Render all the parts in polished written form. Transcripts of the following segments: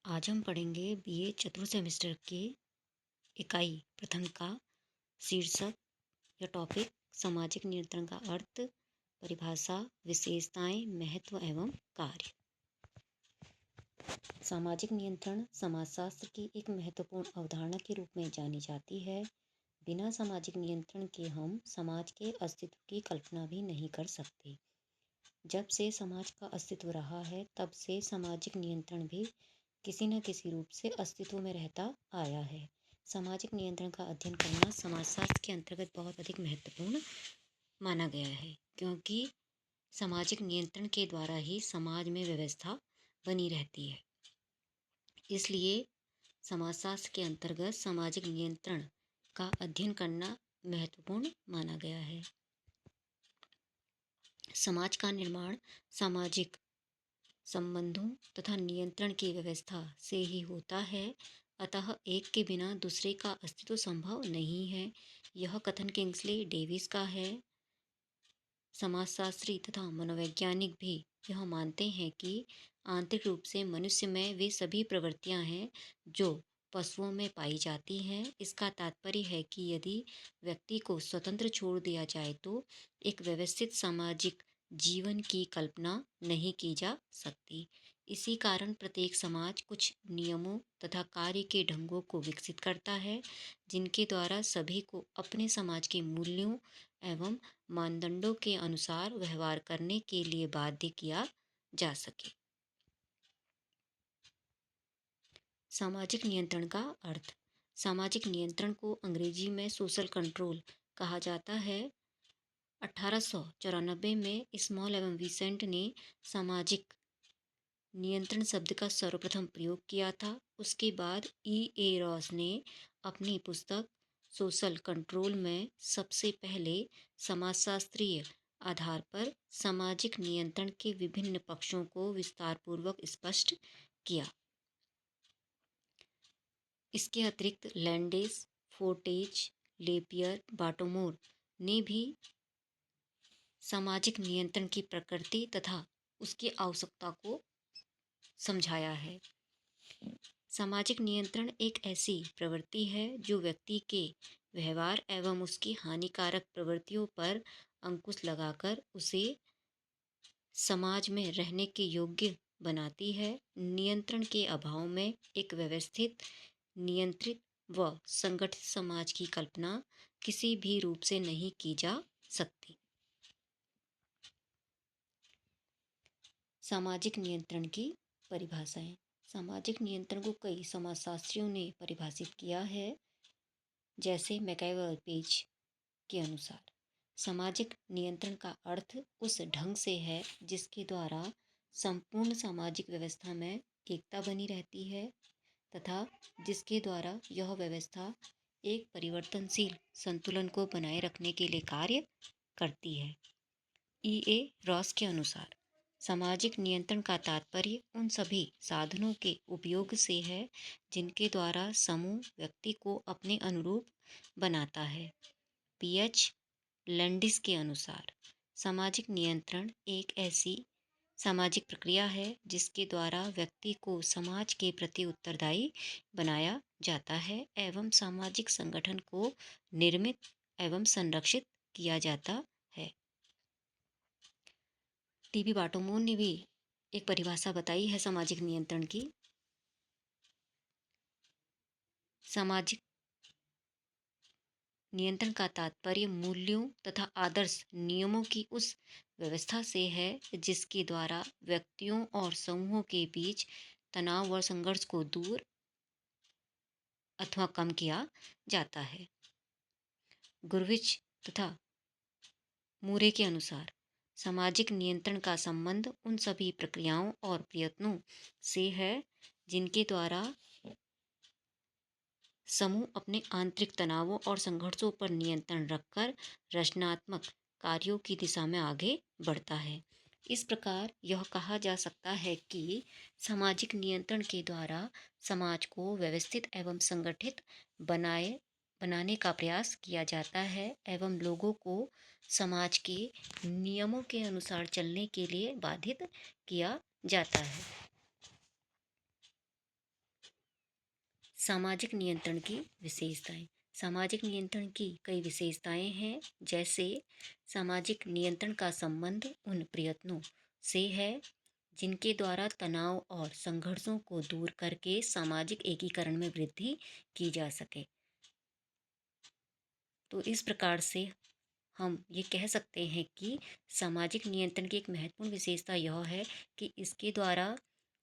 आज हम पढ़ेंगे बीए चतुर्थ सेमेस्टर के इकाई प्रथम का शीर्षक या टॉपिक सामाजिक नियंत्रण का अर्थ, परिभाषा, विशेषताएं, महत्व एवं कार्य। सामाजिक नियंत्रण समाजशास्त्र की एक महत्वपूर्ण अवधारणा के रूप में जानी जाती है। बिना सामाजिक नियंत्रण के हम समाज के अस्तित्व की कल्पना भी नहीं कर सकते। जब से समाज का अस्तित्व रहा है तब से सामाजिक नियंत्रण भी किसी न किसी रूप से अस्तित्व में रहता आया है। सामाजिक नियंत्रण का अध्ययन करना समाजशास्त्र के अंतर्गत बहुत अधिक महत्वपूर्ण माना गया है, क्योंकि सामाजिक नियंत्रण के द्वारा ही समाज में व्यवस्था बनी रहती है। इसलिए समाजशास्त्र के अंतर्गत सामाजिक नियंत्रण का अध्ययन करना महत्वपूर्ण माना गया है। समाज का निर्माण सामाजिक संबंधों तथा नियंत्रण की व्यवस्था से ही होता है, अतः एक के बिना दूसरे का अस्तित्व संभव नहीं है। यह कथन किंग्सले डेविस का है। समाजशास्त्री तथा मनोवैज्ञानिक भी यह मानते हैं कि आंतरिक रूप से मनुष्य में वे सभी प्रवृत्तियां हैं जो पशुओं में पाई जाती हैं। इसका तात्पर्य है कि यदि व्यक्ति को स्वतंत्र छोड़ दिया जाए तो एक व्यवस्थित सामाजिक जीवन की कल्पना नहीं की जा सकती। इसी कारण प्रत्येक समाज कुछ नियमों तथा कार्य के ढंगों को विकसित करता है, जिनके द्वारा सभी को अपने समाज के मूल्यों एवं मानदंडों के अनुसार व्यवहार करने के लिए बाध्य किया जा सके। सामाजिक नियंत्रण का अर्थ। सामाजिक नियंत्रण को अंग्रेजी में सोशल कंट्रोल कहा जाता है। 1894 में स्मॉल एवं विसेंट ने सामाजिक नियंत्रण शब्द का सर्वप्रथम प्रयोग किया था। उसके बाद E. A. रॉस ने अपनी पुस्तक सोशल कंट्रोल में सबसे पहले समाजशास्त्रीय आधार पर सामाजिक नियंत्रण के विभिन्न पक्षों को विस्तारपूर्वक स्पष्ट किया। इसके अतिरिक्त लैंडेस, फोर्टेज, लेपियर, बाटोमोर ने भी सामाजिक नियंत्रण की प्रकृति तथा उसकी आवश्यकता को समझाया है। सामाजिक नियंत्रण एक ऐसी प्रवृत्ति है जो व्यक्ति के व्यवहार एवं उसकी हानिकारक प्रवृत्तियों पर अंकुश लगाकर उसे समाज में रहने के योग्य बनाती है। नियंत्रण के अभाव में एक व्यवस्थित, नियंत्रित व संगठित समाज की कल्पना किसी भी रूप से नहीं की जा सकती। सामाजिक नियंत्रण की परिभाषाएं। सामाजिक नियंत्रण को कई समाजशास्त्रियों ने परिभाषित किया है, जैसे मैकएवल पेज के अनुसार सामाजिक नियंत्रण का अर्थ उस ढंग से है जिसके द्वारा संपूर्ण सामाजिक व्यवस्था में एकता बनी रहती है तथा जिसके द्वारा यह व्यवस्था एक परिवर्तनशील संतुलन को बनाए रखने के लिए कार्य करती है। E. A. रॉस के अनुसार सामाजिक नियंत्रण का तात्पर्य उन सभी साधनों के उपयोग से है जिनके द्वारा समूह व्यक्ति को अपने अनुरूप बनाता है। P. H. लैंडिस के अनुसार सामाजिक नियंत्रण एक ऐसी सामाजिक प्रक्रिया है जिसके द्वारा व्यक्ति को समाज के प्रति उत्तरदायी बनाया जाता है एवं सामाजिक संगठन को निर्मित एवं संरक्षित किया जाता है। टी.बी. बाटोमोर ने भी एक परिभाषा बताई है सामाजिक नियंत्रण की। सामाजिक नियंत्रण का तात्पर्य मूल्यों तथा आदर्श नियमों की उस व्यवस्था से है जिसके द्वारा व्यक्तियों और समूहों के बीच तनाव व संघर्ष को दूर अथवा कम किया जाता है। गुरविच तथा मूरे के अनुसार सामाजिक नियंत्रण का संबंध उन सभी प्रक्रियाओं और प्रयत्नों से है जिनके द्वारा समूह अपने आंतरिक तनावों और संघर्षों पर नियंत्रण रखकर रचनात्मक कार्यों की दिशा में आगे बढ़ता है। इस प्रकार यह कहा जा सकता है कि सामाजिक नियंत्रण के द्वारा समाज को व्यवस्थित एवं संगठित बनाने का प्रयास किया जाता है एवं लोगों को समाज के नियमों के अनुसार चलने के लिए बाधित किया जाता है। सामाजिक नियंत्रण की विशेषताएं। सामाजिक नियंत्रण की कई विशेषताएं हैं, जैसे सामाजिक नियंत्रण का संबंध उन प्रयत्नों से है जिनके द्वारा तनाव और संघर्षों को दूर करके सामाजिक एकीकरण में वृद्धि की जा सके। तो इस प्रकार से हम ये कह सकते हैं कि सामाजिक नियंत्रण की एक महत्वपूर्ण विशेषता यह है कि इसके द्वारा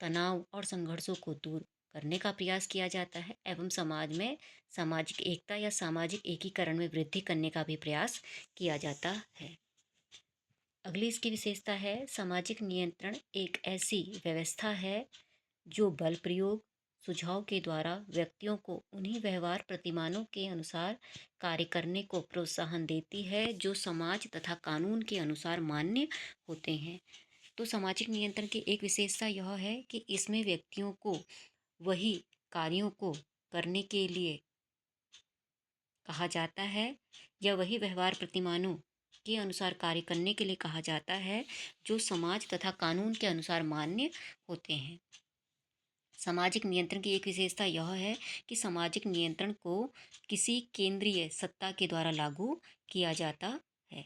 तनाव और संघर्षों को दूर करने का प्रयास किया जाता है एवं समाज में सामाजिक एकता या सामाजिक एकीकरण में वृद्धि करने का भी प्रयास किया जाता है। अगली इसकी विशेषता है सामाजिक नियंत्रण एक ऐसी व्यवस्था है जो बल प्रयोग सुझाव के द्वारा व्यक्तियों को उन्हीं व्यवहार प्रतिमानों के अनुसार कार्य करने को प्रोत्साहन देती है जो समाज तथा कानून के अनुसार मान्य होते हैं। तो सामाजिक नियंत्रण की एक विशेषता यह है कि इसमें व्यक्तियों को वही कार्यों को करने के लिए कहा जाता है या वही व्यवहार प्रतिमानों के अनुसार कार्य करने के लिए कहा जाता है जो समाज तथा कानून के अनुसार मान्य होते हैं। सामाजिक नियंत्रण की एक विशेषता यह है कि सामाजिक नियंत्रण को किसी केंद्रीय सत्ता के द्वारा लागू किया जाता है।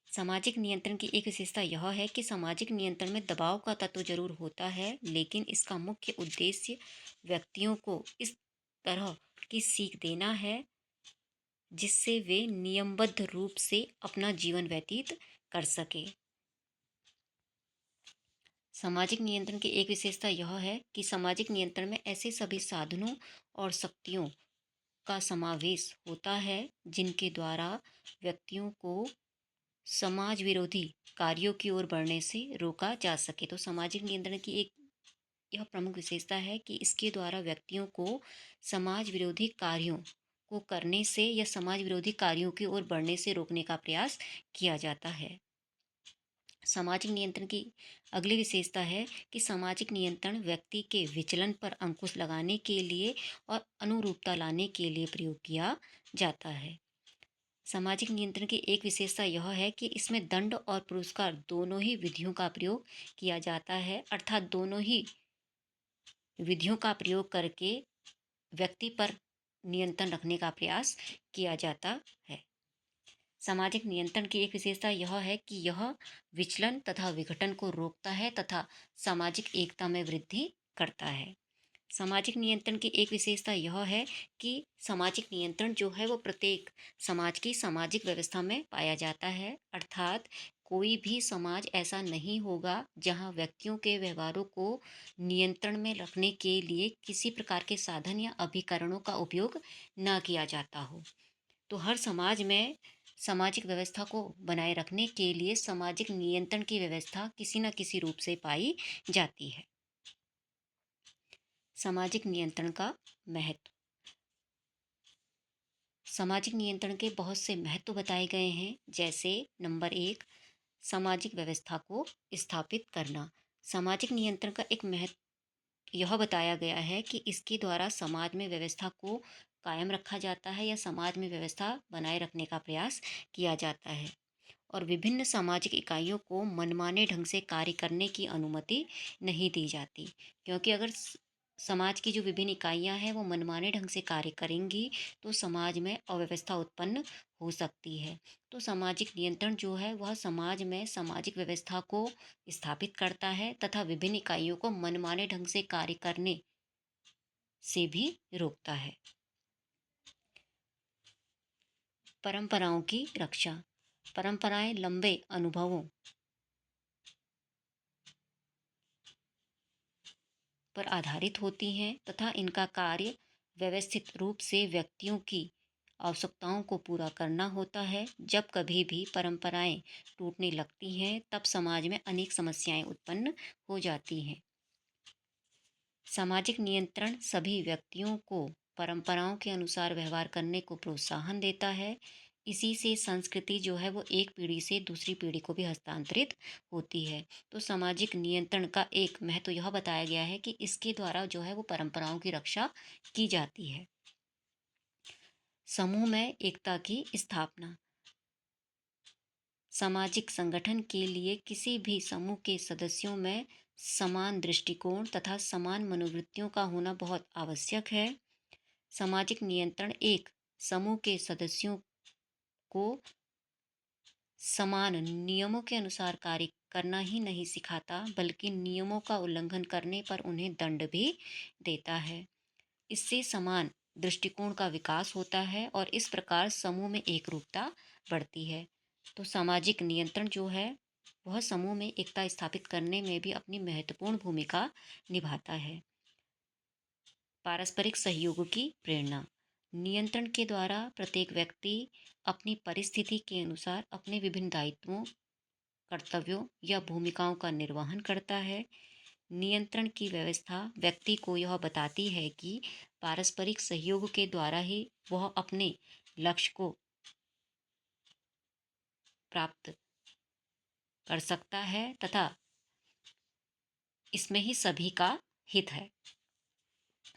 सामाजिक नियंत्रण की एक विशेषता यह है कि सामाजिक नियंत्रण में दबाव का तत्व जरूर होता है, लेकिन इसका मुख्य उद्देश्य व्यक्तियों को इस तरह की सीख देना है जिससे वे नियमबद्ध रूप से अपना जीवन व्यतीत कर सके। सामाजिक नियंत्रण की एक विशेषता यह है कि सामाजिक नियंत्रण में ऐसे सभी साधनों और शक्तियों का समावेश होता है जिनके द्वारा व्यक्तियों को समाज विरोधी कार्यों की ओर बढ़ने से रोका जा सके। तो सामाजिक नियंत्रण की एक यह प्रमुख विशेषता है कि इसके द्वारा व्यक्तियों को समाज विरोधी कार्यों को करने से या समाज विरोधी कार्यों की ओर बढ़ने से रोकने का प्रयास किया जाता है। सामाजिक नियंत्रण की अगली विशेषता है कि सामाजिक नियंत्रण व्यक्ति के विचलन पर अंकुश लगाने के लिए और अनुरूपता लाने के लिए प्रयोग किया जाता है। सामाजिक नियंत्रण की एक विशेषता यह है कि इसमें दंड और पुरस्कार दोनों ही विधियों का प्रयोग किया जाता है, अर्थात दोनों ही विधियों का प्रयोग करके व्यक्ति पर नियंत्रण रखने का प्रयास किया जाता है। सामाजिक नियंत्रण की एक विशेषता यह है कि यह विचलन तथा विघटन को रोकता है तथा सामाजिक एकता में वृद्धि करता है। सामाजिक नियंत्रण की एक विशेषता यह है कि सामाजिक नियंत्रण जो है वो प्रत्येक समाज की सामाजिक व्यवस्था में पाया जाता है, अर्थात कोई भी समाज ऐसा नहीं होगा जहां व्यक्तियों के व्यवहारों को नियंत्रण में रखने के लिए किसी प्रकार के साधन या अभिकरणों का उपयोग न किया जाता हो। तो हर समाज में सामाजिक व्यवस्था को बनाए रखने के लिए सामाजिक नियंत्रण की व्यवस्था किसी न किसी रूप से पाई जाती है। सामाजिक नियंत्रण का महत्व। सामाजिक नियंत्रण के बहुत से महत्व बताए गए हैं, जैसे नंबर 1, सामाजिक व्यवस्था को स्थापित करना। सामाजिक नियंत्रण का एक महत्व यह बताया गया है कि इसके द्वारा समाज में व्यवस्था को कायम रखा जाता है या समाज में व्यवस्था बनाए रखने का प्रयास किया जाता है और विभिन्न सामाजिक इकाइयों को मनमाने ढंग से कार्य करने की अनुमति नहीं दी जाती, क्योंकि अगर समाज की जो विभिन्न इकाइयां हैं वो मनमाने ढंग से कार्य करेंगी तो समाज में अव्यवस्था उत्पन्न हो सकती है। तो सामाजिक नियंत्रण जो है वह समाज में सामाजिक व्यवस्था को स्थापित करता है तथा विभिन्न इकाइयों को मनमाने ढंग से कार्य करने से भी रोकता है। परंपराओं की रक्षा। परंपराएं लंबे अनुभवों पर आधारित होती हैं तथा इनका कार्य व्यवस्थित रूप से व्यक्तियों की आवश्यकताओं को पूरा करना होता है। जब कभी भी परंपराएं टूटने लगती हैं तब समाज में अनेक समस्याएं उत्पन्न हो जाती हैं। सामाजिक नियंत्रण सभी व्यक्तियों को परंपराओं के अनुसार व्यवहार करने को प्रोत्साहन देता है। इसी से संस्कृति जो है वो एक पीढ़ी से दूसरी पीढ़ी को भी हस्तांतरित होती है। तो सामाजिक नियंत्रण का एक महत्व यह बताया गया है कि इसके द्वारा जो है वो परंपराओं की रक्षा की जाती है। समूह में एकता की स्थापना। सामाजिक संगठन के लिए किसी भी समूह के सदस्यों में समान दृष्टिकोण तथा समान मनोवृत्तियों का होना बहुत आवश्यक है। सामाजिक नियंत्रण एक समूह के सदस्यों को समान नियमों के अनुसार कार्य करना ही नहीं सिखाता, बल्कि नियमों का उल्लंघन करने पर उन्हें दंड भी देता है। इससे समान दृष्टिकोण का विकास होता है और इस प्रकार समूह में एकरूपता बढ़ती है। तो सामाजिक नियंत्रण जो है वह समूह में एकता स्थापित करने में भी अपनी महत्वपूर्ण भूमिका निभाता है। पारस्परिक सहयोग की प्रेरणा। नियंत्रण के द्वारा प्रत्येक व्यक्ति अपनी परिस्थिति के अनुसार अपने विभिन्न दायित्वों, कर्तव्यों या भूमिकाओं का निर्वहन करता है। नियंत्रण की व्यवस्था व्यक्ति को यह बताती है कि पारस्परिक सहयोग के द्वारा ही वह अपने लक्ष्य को प्राप्त कर सकता है तथा इसमें ही सभी का हित है।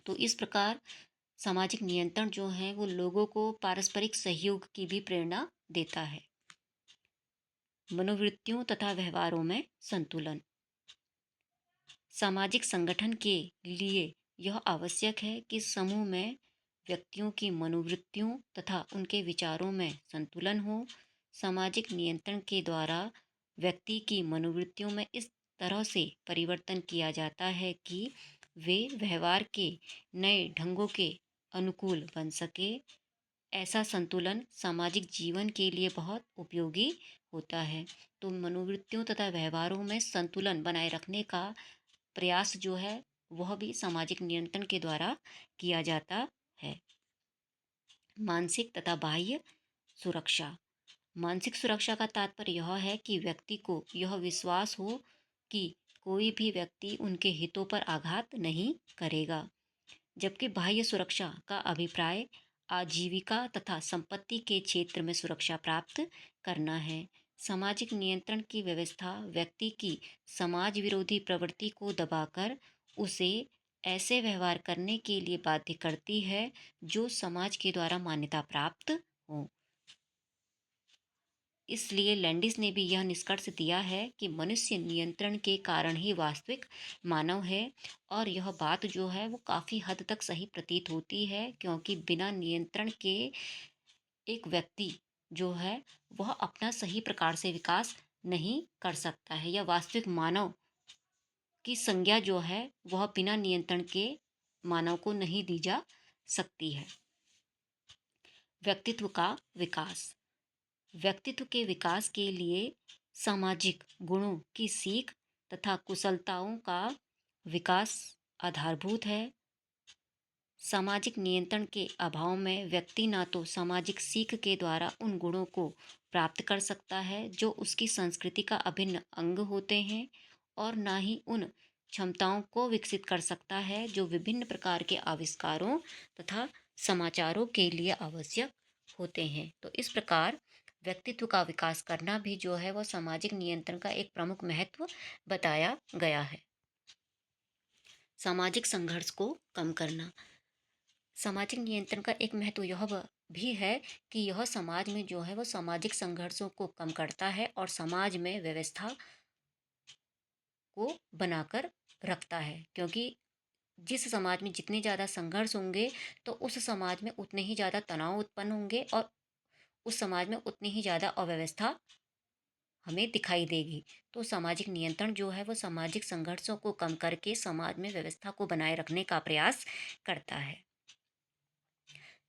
तो इस प्रकार सामाजिक नियंत्रण जो है वो लोगों को पारस्परिक सहयोग की भी प्रेरणा देता है। मनोवृत्तियों तथा व्यवहारों में संतुलन। सामाजिक संगठन के लिए यह आवश्यक है कि समूह में व्यक्तियों की मनोवृत्तियों तथा उनके विचारों में संतुलन हो। सामाजिक नियंत्रण के द्वारा व्यक्ति की मनोवृत्तियों में इस तरह से परिवर्तन किया जाता है कि वे व्यवहार के नए ढंगों के अनुकूल बन सके। ऐसा संतुलन सामाजिक जीवन के लिए बहुत उपयोगी होता है। तो मनोवृत्तियों तथा व्यवहारों में संतुलन बनाए रखने का प्रयास जो है वह भी सामाजिक नियंत्रण के द्वारा किया जाता है। मानसिक तथा बाह्य सुरक्षा। मानसिक सुरक्षा का तात्पर्य यह है कि व्यक्ति को यह विश्वास हो कि कोई भी व्यक्ति उनके हितों पर आघात नहीं करेगा, जबकि बाह्य सुरक्षा का अभिप्राय आजीविका तथा संपत्ति के क्षेत्र में सुरक्षा प्राप्त करना है। सामाजिक नियंत्रण की व्यवस्था व्यक्ति की समाज विरोधी प्रवृत्ति को दबाकर उसे ऐसे व्यवहार करने के लिए बाध्य करती है जो समाज के द्वारा मान्यता प्राप्त हो। इसलिए लैंडिस ने भी यह निष्कर्ष दिया है कि मनुष्य नियंत्रण के कारण ही वास्तविक मानव है। और यह बात जो है वो काफ़ी हद तक सही प्रतीत होती है, क्योंकि बिना नियंत्रण के एक व्यक्ति जो है वह अपना सही प्रकार से विकास नहीं कर सकता है, या वास्तविक मानव की संज्ञा जो है वह बिना नियंत्रण के मानव को नहीं दी जा सकती है। व्यक्तित्व का विकास। व्यक्तित्व के विकास के लिए सामाजिक गुणों की सीख तथा कुशलताओं का विकास आधारभूत है। सामाजिक नियंत्रण के अभाव में व्यक्ति ना तो सामाजिक सीख के द्वारा उन गुणों को प्राप्त कर सकता है जो उसकी संस्कृति का अभिन्न अंग होते हैं, और ना ही उन क्षमताओं को विकसित कर सकता है जो विभिन्न प्रकार के आविष्कारों तथा समाचारों के लिए आवश्यक होते हैं। तो इस प्रकार व्यक्तित्व का विकास करना भी जो है वह सामाजिक नियंत्रण का एक प्रमुख महत्व बताया गया है। सामाजिक संघर्ष को कम करना। सामाजिक नियंत्रण का एक महत्व यह भी है कि यह समाज में जो है वो सामाजिक संघर्षों को कम करता है और समाज में व्यवस्था को बनाकर रखता है, क्योंकि जिस समाज में जितने ज़्यादा संघर्ष होंगे तो उस समाज में उतने ही ज़्यादा तनाव उत्पन्न होंगे और उस समाज में उतनी ही ज़्यादा अव्यवस्था हमें दिखाई देगी। तो सामाजिक नियंत्रण जो है वो सामाजिक संघर्षों को कम करके समाज में व्यवस्था को बनाए रखने का प्रयास करता है।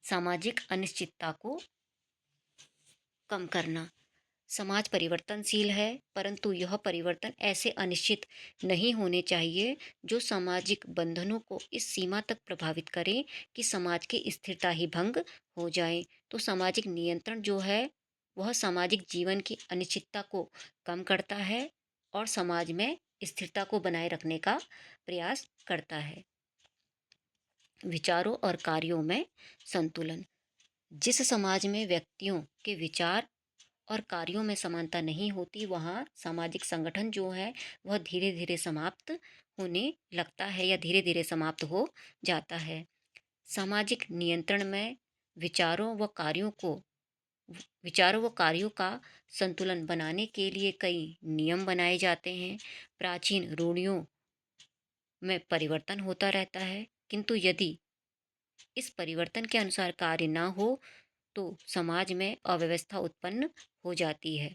सामाजिक अनिश्चितता को कम करना। समाज परिवर्तनशील है, परंतु यह परिवर्तन ऐसे अनिश्चित नहीं होने चाहिए जो सामाजिक बंधनों को इस सीमा तक प्रभावित करें कि समाज की स्थिरता ही भंग हो जाए। तो सामाजिक नियंत्रण जो है वह सामाजिक जीवन की अनिश्चितता को कम करता है और समाज में स्थिरता को बनाए रखने का प्रयास करता है। विचारों और कार्यों में संतुलन। जिस समाज में व्यक्तियों के विचार और कार्यों में समानता नहीं होती, वहाँ सामाजिक संगठन जो है वह धीरे धीरे समाप्त होने लगता है या धीरे धीरे समाप्त हो जाता है। सामाजिक नियंत्रण में विचारों व कार्यों को विचारों व कार्यों का संतुलन बनाने के लिए कई नियम बनाए जाते हैं। प्राचीन रूढ़ियों में परिवर्तन होता रहता है, किंतु यदि इस परिवर्तन के अनुसार कार्य न हो तो समाज में अव्यवस्था उत्पन्न हो जाती है।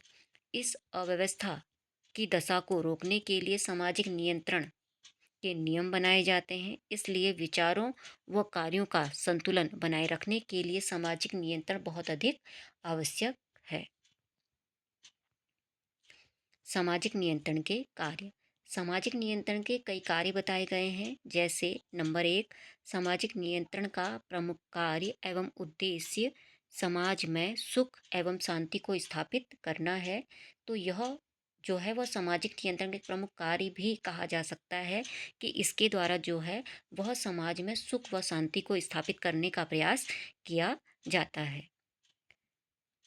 इस अव्यवस्था की दशा को रोकने के लिए सामाजिक नियंत्रण के नियम बनाए जाते हैं। इसलिए विचारों व कार्यों का संतुलन बनाए रखने के लिए सामाजिक नियंत्रण बहुत अधिक आवश्यक है। सामाजिक नियंत्रण के कार्य। सामाजिक नियंत्रण के कई कार्य बताए गए हैं। जैसे नंबर 1, सामाजिक नियंत्रण का प्रमुख कार्य एवं उद्देश्य समाज में सुख एवं शांति को स्थापित करना है। तो यह जो है वह सामाजिक नियंत्रण के प्रमुख कार्य भी कहा जा सकता है कि इसके द्वारा जो है वह समाज में सुख व शांति को स्थापित करने का प्रयास किया जाता है।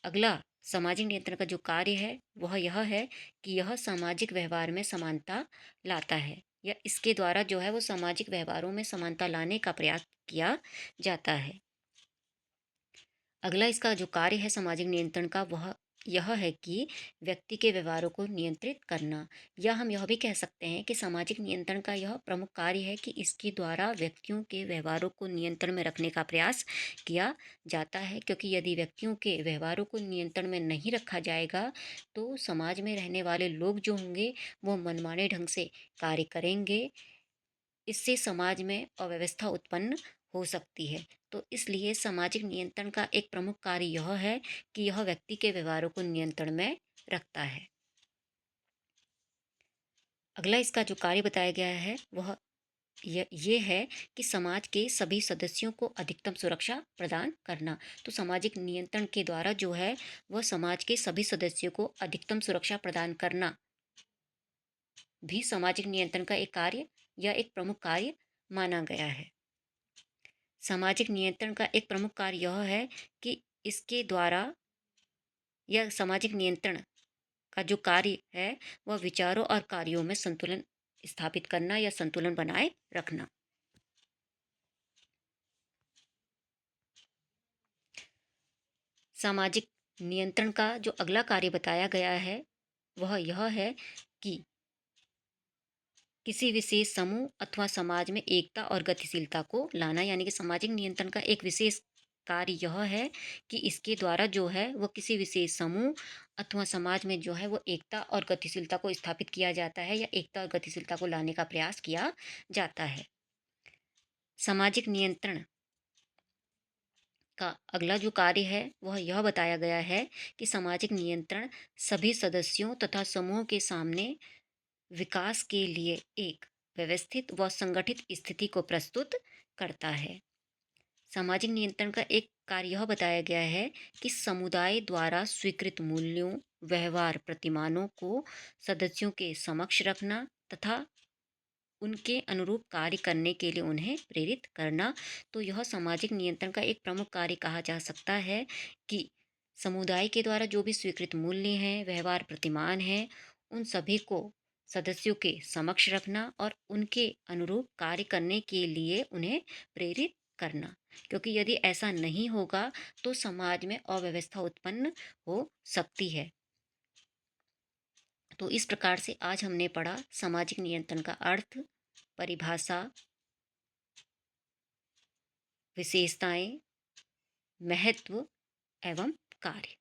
अगला सामाजिक नियंत्रण का जो कार्य है वह यह है कि यह सामाजिक व्यवहार में समानता लाता है, या इसके द्वारा जो है वो सामाजिक व्यवहारों में समानता लाने का प्रयास किया जाता है। अगला इसका जो कार्य है सामाजिक नियंत्रण का वह यह है कि व्यक्ति के व्यवहारों को नियंत्रित करना, या हम यह भी कह सकते हैं कि सामाजिक नियंत्रण का यह प्रमुख कार्य है कि इसके द्वारा व्यक्तियों के व्यवहारों को नियंत्रण में रखने का प्रयास किया जाता है। क्योंकि यदि व्यक्तियों के व्यवहारों को नियंत्रण में नहीं रखा जाएगा तो समाज में रहने वाले लोग जो होंगे वो मनमाने ढंग से कार्य करेंगे। इससे समाज में अव्यवस्था उत्पन्न हो सकती है। तो इसलिए सामाजिक नियंत्रण का एक प्रमुख कार्य यह है कि यह व्यक्ति के व्यवहारों को नियंत्रण में रखता है। अगला इसका जो कार्य बताया गया है वह ये है कि समाज के सभी सदस्यों को अधिकतम सुरक्षा प्रदान करना। तो सामाजिक नियंत्रण के द्वारा जो है वह समाज के सभी सदस्यों को अधिकतम सुरक्षा प्रदान करना भी सामाजिक नियंत्रण का एक कार्य या एक प्रमुख कार्य माना गया है। सामाजिक नियंत्रण का एक प्रमुख कार्य यह है कि इसके द्वारा यह सामाजिक नियंत्रण का जो कार्य है वह विचारों और कार्यों में संतुलन स्थापित करना या संतुलन बनाए रखना। सामाजिक नियंत्रण का जो अगला कार्य बताया गया है वह यह है कि किसी विशेष समूह अथवा समाज में एकता और गतिशीलता को लाना, यानी कि सामाजिक नियंत्रण का एक विशेष कार्य यह है कि इसके द्वारा जो है वो किसी विशेष समूह अथवा समाज में जो है वो एकता और गतिशीलता को स्थापित किया जाता है या एकता और गतिशीलता को लाने का प्रयास किया जाता है। सामाजिक नियंत्रण का अगला जो कार्य है वह यह बताया गया है कि सामाजिक नियंत्रण सभी सदस्यों तथा समूह के सामने विकास के लिए एक व्यवस्थित व संगठित स्थिति को प्रस्तुत करता है। सामाजिक नियंत्रण का एक कार्य यह बताया गया है कि समुदाय द्वारा स्वीकृत मूल्यों, व्यवहार प्रतिमानों को सदस्यों के समक्ष रखना तथा उनके अनुरूप कार्य करने के लिए उन्हें प्रेरित करना। तो यह सामाजिक नियंत्रण का एक प्रमुख कार्य कहा जा सकता है कि समुदाय के द्वारा जो भी स्वीकृत मूल्य हैं, व्यवहार प्रतिमान हैं, उन सभी को सदस्यों के समक्ष रखना और उनके अनुरूप कार्य करने के लिए उन्हें प्रेरित करना। क्योंकि यदि ऐसा नहीं होगा तो समाज में अव्यवस्था उत्पन्न हो सकती है। तो इस प्रकार से आज हमने पढ़ा सामाजिक नियंत्रण का अर्थ, परिभाषा, विशेषताएं, महत्व एवं कार्य।